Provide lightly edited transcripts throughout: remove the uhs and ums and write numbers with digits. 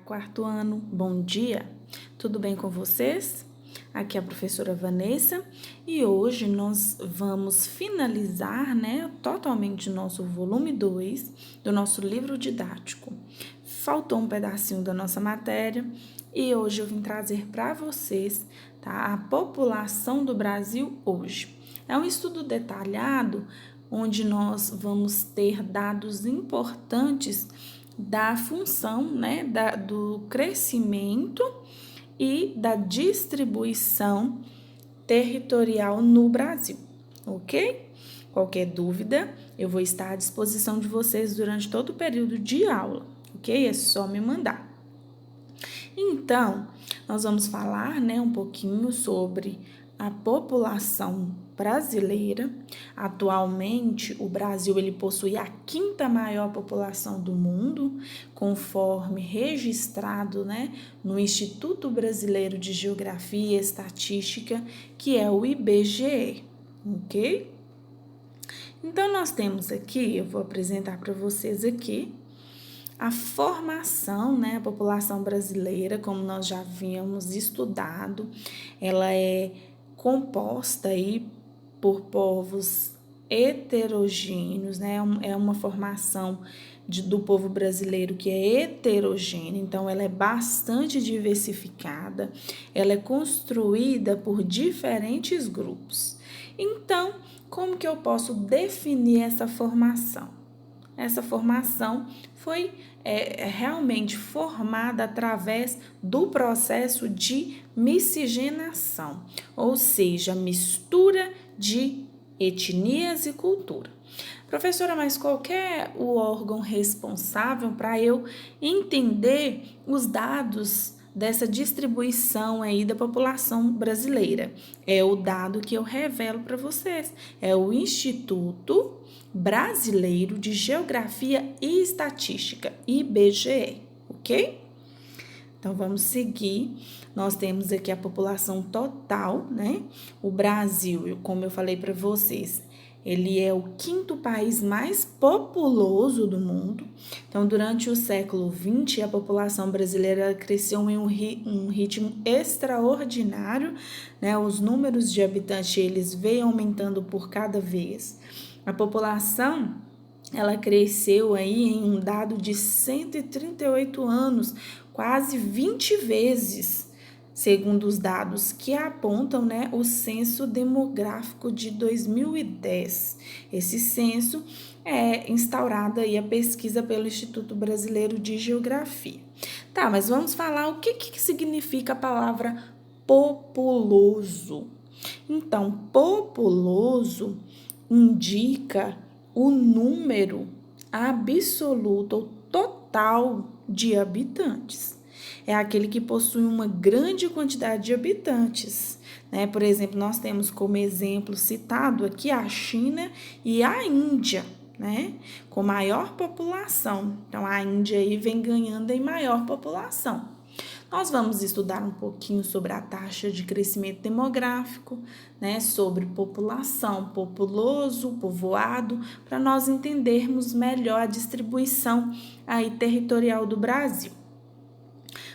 quarto ano, bom dia! Tudo bem com vocês? Aqui é a professora Vanessa e hoje nós vamos finalizar, totalmente o nosso volume 2 do nosso livro didático. Faltou um pedacinho da nossa matéria e hoje eu vim trazer para vocês, a população do Brasil hoje. É um estudo detalhado onde nós vamos ter dados importantes da função, do crescimento e da distribuição territorial no Brasil, ok? Qualquer dúvida, eu vou estar à disposição de vocês durante todo o período de aula, ok? É só me mandar. Então, nós vamos falar, um pouquinho sobre a população brasileira. Atualmente, o Brasil ele possui a quinta maior população do mundo, conforme registrado, no Instituto Brasileiro de Geografia e Estatística, que é o IBGE, ok? Então, nós temos aqui, eu vou apresentar para vocês aqui, a formação, a população brasileira, como nós já havíamos estudado, ela é composta aí por povos heterogêneos, é uma formação do povo brasileiro que é heterogênea, então ela é bastante diversificada, ela é construída por diferentes grupos. Então, como que eu posso definir essa formação? Essa formação foi realmente formada através do processo de miscigenação, ou seja, mistura de etnias e cultura. Professora, mas qual que é o órgão responsável para eu entender os dados dessa distribuição aí da população brasileira? É o dado que eu revelo para vocês, é o Instituto Brasileiro de Geografia e Estatística, IBGE, ok? Então, vamos seguir. Nós temos aqui a população total, O Brasil, como eu falei para vocês, ele é o quinto país mais populoso do mundo. Então, durante o século XX, a população brasileira cresceu em um ritmo extraordinário, Os números de habitantes, eles vêm aumentando por cada vez. A população, ela cresceu aí em um dado de 138 anos, quase 20 vezes, segundo os dados que apontam, o censo demográfico de 2010. Esse censo é instaurado aí a pesquisa pelo Instituto Brasileiro de Geografia. Tá, mas vamos falar o que significa a palavra populoso. Então, populoso indica o número absoluto ou total de habitantes. É aquele que possui uma grande quantidade de habitantes, Por exemplo, nós temos como exemplo citado aqui a China e a Índia, Com maior população. Então, a Índia aí vem ganhando em maior população. Nós vamos estudar um pouquinho sobre a taxa de crescimento demográfico, sobre população, populoso, povoado, para nós entendermos melhor a distribuição aí territorial do Brasil.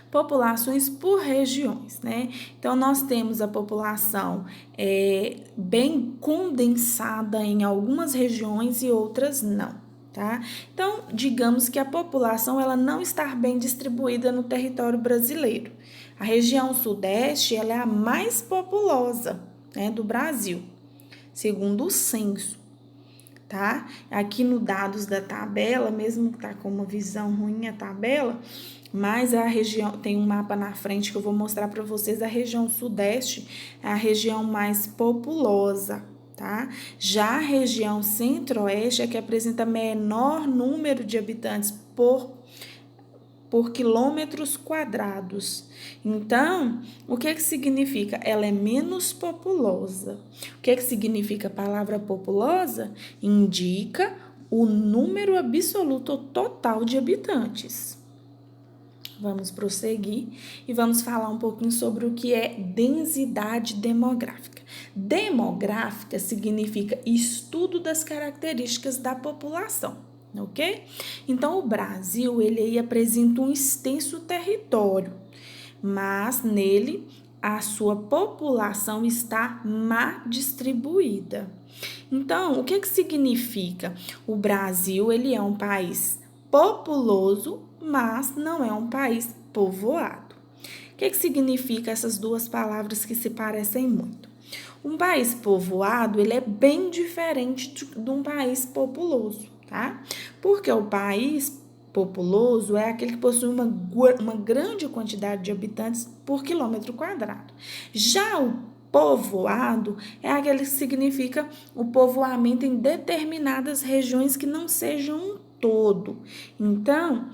Populações por regiões, Então, nós temos a população bem condensada em algumas regiões e outras não. Então, digamos que a população ela não está bem distribuída no território brasileiro. A região sudeste ela é a mais populosa, do Brasil, segundo o censo, Aqui no dados da tabela, mesmo que está com uma visão ruim a tabela, mas a região, tem um mapa na frente que eu vou mostrar para vocês, a região sudeste é a região mais populosa, Já a região centro-oeste é que apresenta menor número de habitantes por quilômetros quadrados. Então, o que significa? Ela é menos populosa. O que significa a palavra populosa? Indica o número absoluto total de habitantes. Vamos prosseguir e vamos falar um pouquinho sobre o que é densidade demográfica. Demográfica significa estudo das características da população. ok? Então, o Brasil, ele aí apresenta um extenso território, mas nele a sua população está má distribuída. Então, o que significa? O Brasil, ele é um país populoso, mas não é um país povoado. O que significa essas duas palavras que se parecem muito? Um país povoado, ele é bem diferente de um país populoso, tá? Porque o país populoso é aquele que possui uma grande quantidade de habitantes por quilômetro quadrado. Já o povoado é aquele que significa o povoamento em determinadas regiões que não sejam um todo. Então,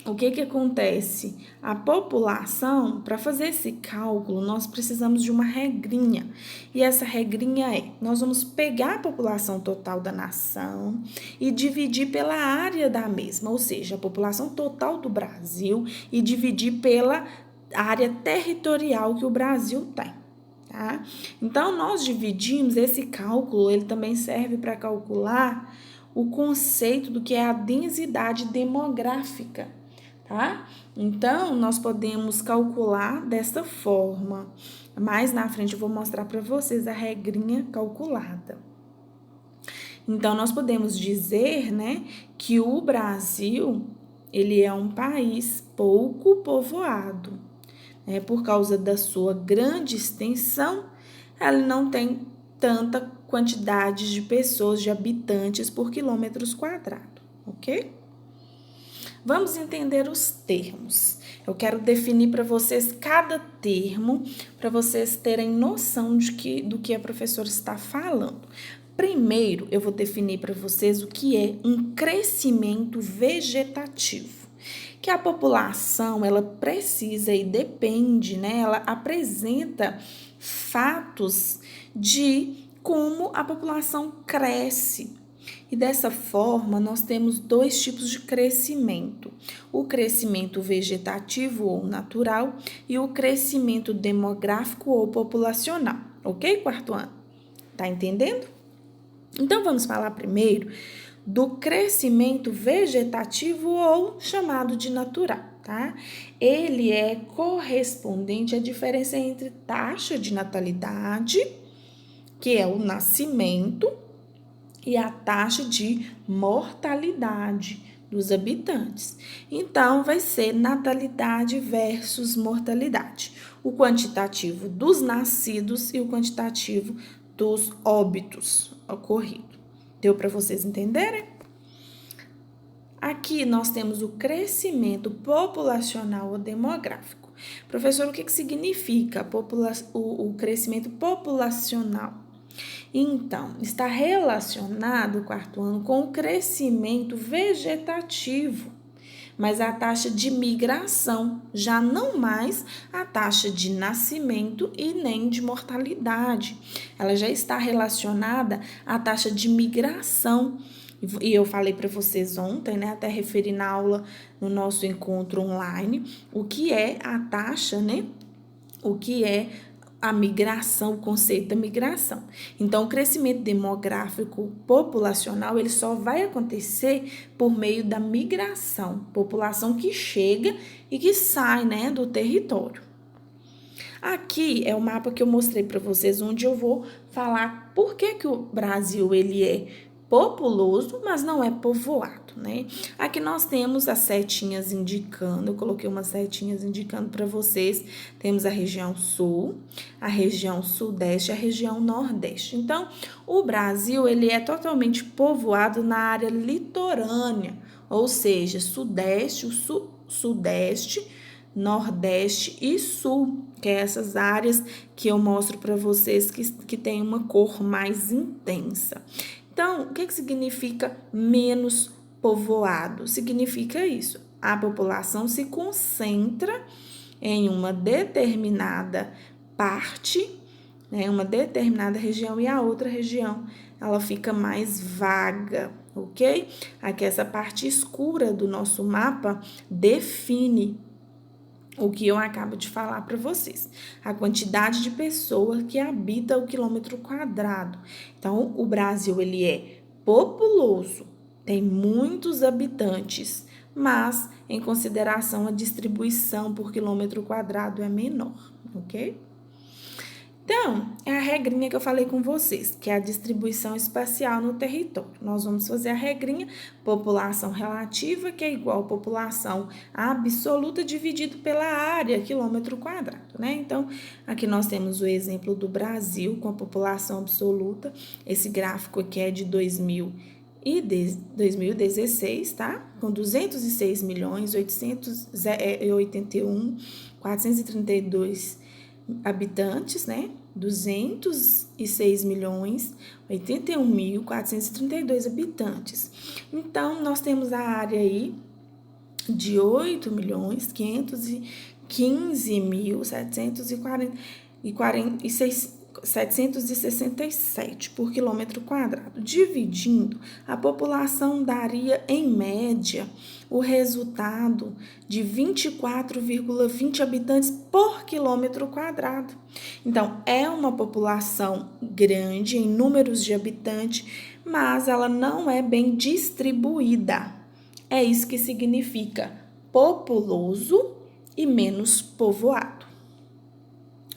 o que acontece? A população, para fazer esse cálculo, nós precisamos de uma regrinha. E essa regrinha é: nós vamos pegar a população total da nação e dividir pela área da mesma, ou seja, a população total do Brasil, e dividir pela área territorial que o Brasil tem. Tá? Então, nós dividimos esse cálculo, ele também serve para calcular o conceito do que é a densidade demográfica. Tá? Então, nós podemos calcular dessa forma. Mais na frente eu vou mostrar para vocês a regrinha calculada. Então, nós podemos dizer, né, que o Brasil, ele é um país pouco povoado. Por causa da sua grande extensão, ele não tem tanta quantidade de pessoas, de habitantes por quilômetros quadrados, ok? Vamos entender os termos. Eu quero definir para vocês cada termo, para vocês terem noção do que a professora está falando. Primeiro, eu vou definir para vocês o que é um crescimento vegetativo. Que a população, ela precisa e depende, né? Ela apresenta fatos de como a população cresce. E dessa forma, nós temos dois tipos de crescimento: o crescimento vegetativo ou natural e o crescimento demográfico ou populacional. Ok, quarto ano? Tá entendendo? Então, vamos falar primeiro do crescimento vegetativo ou chamado de natural, tá? Ele é correspondente à diferença entre taxa de natalidade, que é o nascimento, e a taxa de mortalidade dos habitantes. Então, vai ser natalidade versus mortalidade. O quantitativo dos nascidos e o quantitativo dos óbitos ocorridos. Deu para vocês entenderem? Aqui nós temos o crescimento populacional ou demográfico. Professor, o que significa o crescimento populacional? Então, está relacionado, quarto ano, com o crescimento vegetativo, mas a taxa de migração, já não mais a taxa de nascimento e nem de mortalidade. Ela já está relacionada à taxa de migração. E eu falei para vocês ontem, né, até referi na aula no nosso encontro online, o que é a taxa, né? O que é a migração, o conceito da migração. Então, o crescimento demográfico populacional, ele só vai acontecer por meio da migração, população que chega e que sai, né, do território. Aqui é o mapa que eu mostrei para vocês, onde eu vou falar por que o Brasil, ele é populoso, mas não é povoado, né? Aqui nós temos as setinhas indicando, eu coloquei umas setinhas indicando para vocês. Temos a região sul, a região sudeste e a região nordeste. Então, o Brasil, ele é totalmente povoado na área litorânea, ou seja, sudeste, sudeste, nordeste e sul, que é essas áreas que eu mostro para vocês que tem uma cor mais intensa. Então, o que significa menos povoado? Significa isso: a população se concentra em uma determinada parte, né, uma determinada região, e a outra região ela fica mais vaga, ok? Aqui essa parte escura do nosso mapa define o que eu acabo de falar para vocês: a quantidade de pessoas que habita o quilômetro quadrado. Então, o Brasil, ele é populoso, tem muitos habitantes, mas em consideração a distribuição por quilômetro quadrado é menor, ok? Então, é a regrinha que eu falei com vocês, que é a distribuição espacial no território. Nós vamos fazer a regrinha população relativa, que é igual a população absoluta dividido pela área, quilômetro quadrado, né? Então, aqui nós temos o exemplo do Brasil com a população absoluta. Esse gráfico aqui é de 2016, tá? Com 206.881.432 habitantes, né? 206.081.432 habitantes. Então, nós temos a área aí de 8.515.767 por quilômetro quadrado. Dividindo, a população daria, em média, o resultado de 24,20 habitantes por quilômetro quadrado. Então, é uma população grande em números de habitantes, mas ela não é bem distribuída. É isso que significa populoso e menos povoado.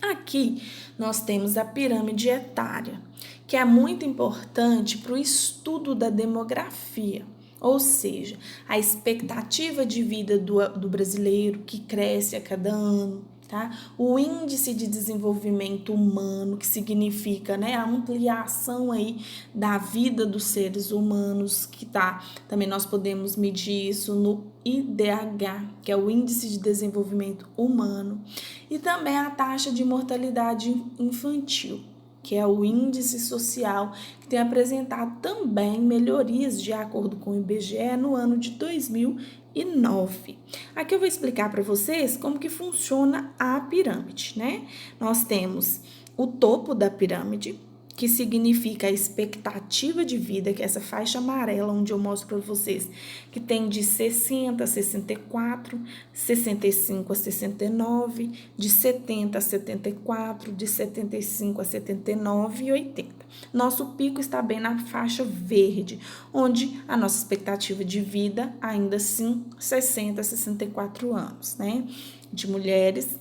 Aqui nós temos a pirâmide etária, que é muito importante para o estudo da demografia, ou seja, a expectativa de vida do brasileiro que cresce a cada ano, tá? O índice de desenvolvimento humano, que significa, né, a ampliação aí da vida dos seres humanos, que tá, também nós podemos medir isso no IDH, que é o Índice de Desenvolvimento Humano, e também a taxa de mortalidade infantil, que é o índice social, que tem apresentado também melhorias de acordo com o IBGE no ano de 2009. Aqui eu vou explicar para vocês como que funciona a pirâmide, né? Nós temos o topo da pirâmide, que significa a expectativa de vida, que é essa faixa amarela, onde eu mostro para vocês, que tem de 60 a 64, 65 a 69, de 70 a 74, de 75 a 79 e 80. Nosso pico está bem na faixa verde, onde a nossa expectativa de vida, ainda assim, 60 a 64 anos, né? De mulheres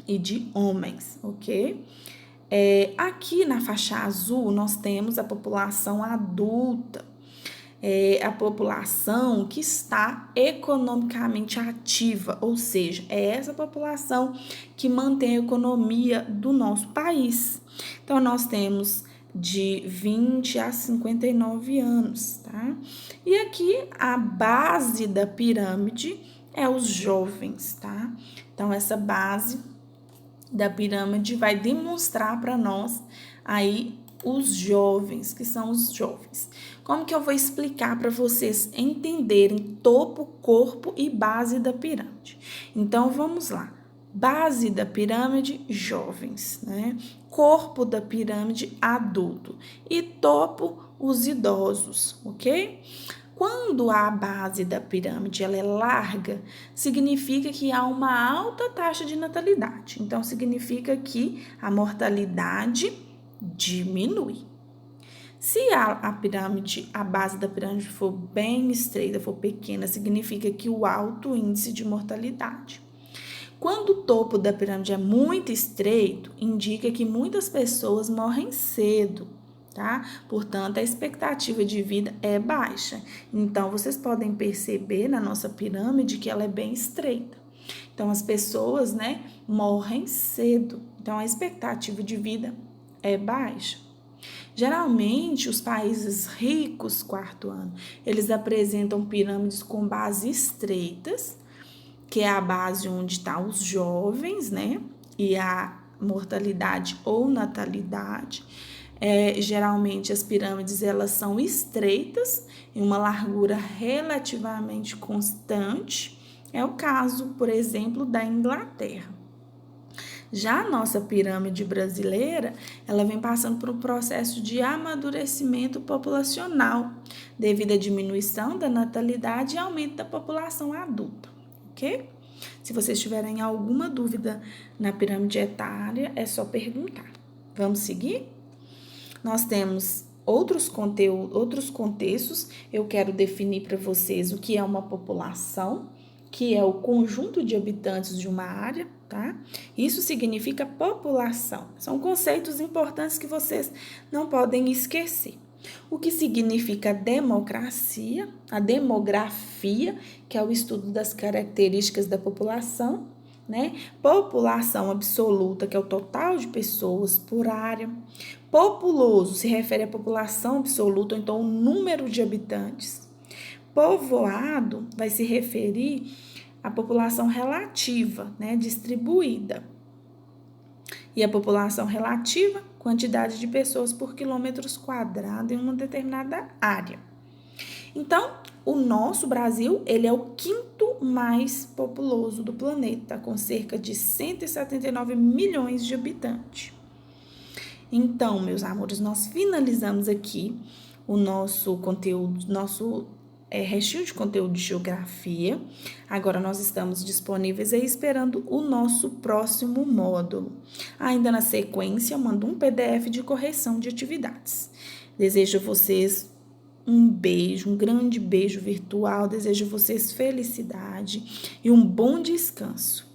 e de homens, ok? Aqui na faixa azul, nós temos a população adulta, a população que está economicamente ativa, ou seja, é essa população que mantém a economia do nosso país. Então, nós temos de 20 a 59 anos, tá? E aqui a base da pirâmide é os jovens, tá? Então, essa base da pirâmide vai demonstrar para nós aí os jovens, que são os jovens. Como que eu vou explicar para vocês entenderem topo, corpo e base da pirâmide? Então, vamos lá. Base da pirâmide, jovens, né? Corpo da pirâmide, adulto. E topo, os idosos, ok? Quando a base da pirâmide ela é larga, significa que há uma alta taxa de natalidade. Então, significa que a mortalidade diminui. Se a base da pirâmide for bem estreita, for pequena, significa que o alto índice de mortalidade. Quando o topo da pirâmide é muito estreito, indica que muitas pessoas morrem cedo, tá? Portanto, a expectativa de vida é baixa. Então, vocês podem perceber na nossa pirâmide que ela é bem estreita. Então, as pessoas, né, morrem cedo. Então, a expectativa de vida é baixa. Geralmente, os países ricos, quarto ano, eles apresentam pirâmides com bases estreitas, que é a base onde estão os jovens, né? E a mortalidade ou natalidade. Geralmente, as pirâmides, elas são estreitas, em uma largura relativamente constante. É o caso, por exemplo, da Inglaterra. Já a nossa pirâmide brasileira, ela vem passando por um processo de amadurecimento populacional, devido à diminuição da natalidade e aumento da população adulta, ok? Se vocês tiverem alguma dúvida na pirâmide etária, é só perguntar. Vamos seguir? Nós temos outros conteúdos, outros contextos, eu quero definir para vocês o que é uma população, que é o conjunto de habitantes de uma área, tá? Isso significa população. São conceitos importantes que vocês não podem esquecer. O que significa democracia, a demografia, que é o estudo das características da população, né? População absoluta, que é o total de pessoas por área. Populoso se refere à população absoluta, ou então o número de habitantes. Povoado vai se referir à população relativa, né, distribuída. E a população relativa, quantidade de pessoas por quilômetros quadrados em uma determinada área. Então, o nosso Brasil, ele é o quinto mais populoso do planeta, com cerca de 179 milhões de habitantes. Então, meus amores, nós finalizamos aqui o nosso conteúdo, restinho de conteúdo de geografia. Agora nós estamos disponíveis aí esperando o nosso próximo módulo. Ainda na sequência, eu mando um PDF de correção de atividades. Desejo a vocês um beijo, um grande beijo virtual. Desejo a vocês felicidade e um bom descanso.